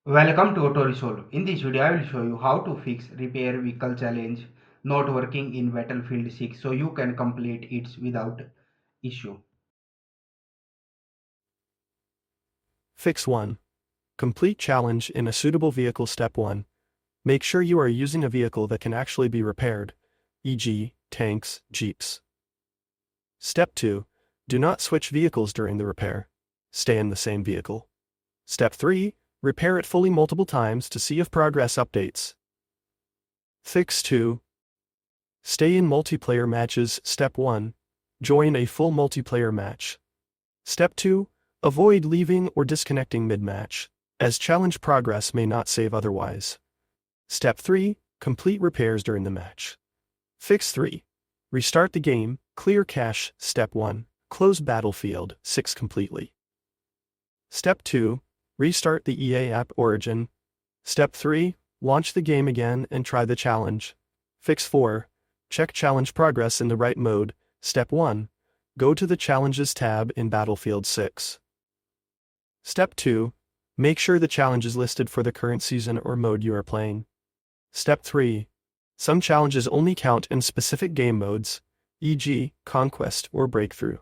Welcome to Auto Resolve. In this video, I will show you how to fix repair vehicle challenge not working in Battlefield 6 so you can complete it without issue. Fix 1. Complete challenge in a suitable vehicle. Step 1. Make sure you are using a vehicle that can actually be repaired, e.g., tanks, jeeps. Step 2. Do not switch vehicles during the repair. Stay in the same vehicle. Step 3. Repair it fully multiple times to see if progress updates. Fix 2. Stay in multiplayer matches. Step 1. Join a full multiplayer match. Step 2. Avoid leaving or disconnecting mid-match, as challenge progress may not save otherwise. Step 3. Complete repairs during the match. Fix 3. Restart the game, clear cache. Step 1. Close Battlefield 6 completely. Step 2. Restart the EA app Origin. Step 3. Launch the game again and try the challenge. Fix 4. Check challenge progress in the right mode. Step 1. Go to the Challenges tab in Battlefield 6. Step 2. Make sure the challenge is listed for the current season or mode you are playing. Step 3. Some challenges only count in specific game modes, e.g., Conquest or Breakthrough.